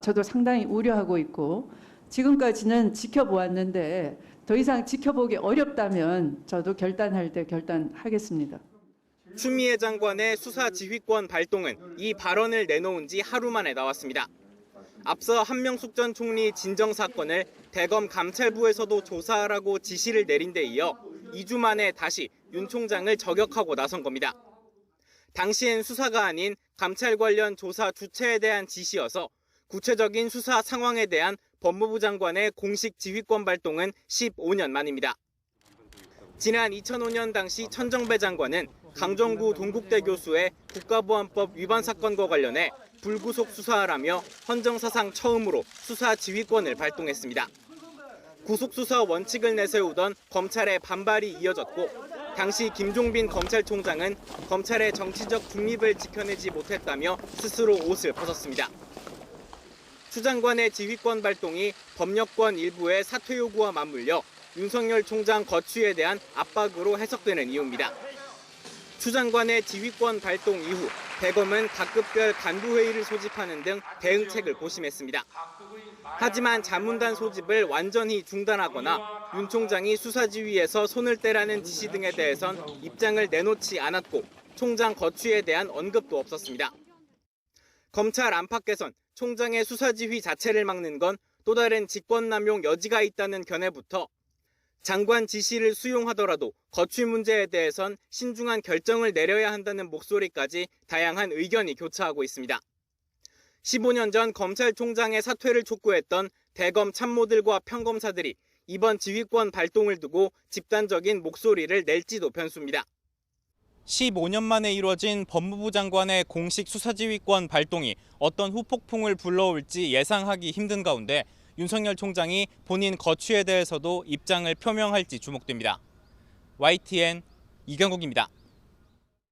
저도 상당히 우려하고 있고 지금까지는 지켜보았는데 더 이상 지켜보기 어렵다면 저도 결단할 때 결단하겠습니다. 추미애 장관의 수사 지휘권 발동은 이 발언을 내놓은 지 하루 만에 나왔습니다. 앞서 한명숙 전 총리 진정 사건을 대검 감찰부에서도 조사하라고 지시를 내린 데 이어 2주 만에 다시 윤 총장을 저격하고 나선 겁니다. 당시엔 수사가 아닌 감찰 관련 조사 주체에 대한 지시여서 구체적인 수사 상황에 대한 법무부 장관의 공식 지휘권 발동은 15년 만입니다. 지난 2005년 당시 천정배 장관은 강정구 동국대 교수의 국가보안법 위반 사건과 관련해 불구속 수사하라며 헌정사상 처음으로 수사 지휘권을 발동했습니다. 구속수사 원칙을 내세우던 검찰의 반발이 이어졌고 당시 김종빈 검찰총장은 검찰의 정치적 중립을 지켜내지 못했다며 스스로 옷을 벗었습니다. 추 장관의 지휘권 발동이 법력권 일부의 사퇴 요구와 맞물려 윤석열 총장 거취에 대한 압박으로 해석되는 이유입니다. 추 장관의 지휘권 발동 이후 대검은 각급별 간부회의를 소집하는 등 대응책을 고심했습니다. 하지만 자문단 소집을 완전히 중단하거나 윤 총장이 수사지휘에서 손을 떼라는 지시 등에 대해선 입장을 내놓지 않았고 총장 거취에 대한 언급도 없었습니다. 검찰 안팎에선 총장의 수사지휘 자체를 막는 건 또 다른 직권남용 여지가 있다는 견해부터 장관 지시를 수용하더라도 거취 문제에 대해선 신중한 결정을 내려야 한다는 목소리까지 다양한 의견이 교차하고 있습니다. 15년 전 검찰총장의 사퇴를 촉구했던 대검 참모들과 평검사들이 이번 지휘권 발동을 두고 집단적인 목소리를 낼지도 변수입니다. 15년 만에 이루어진 법무부 장관의 공식 수사지휘권 발동이 어떤 후폭풍을 불러올지 예상하기 힘든 가운데 윤석열 총장이 본인 거취에 대해서도 입장을 표명할지 주목됩니다. YTN 이경국입니다.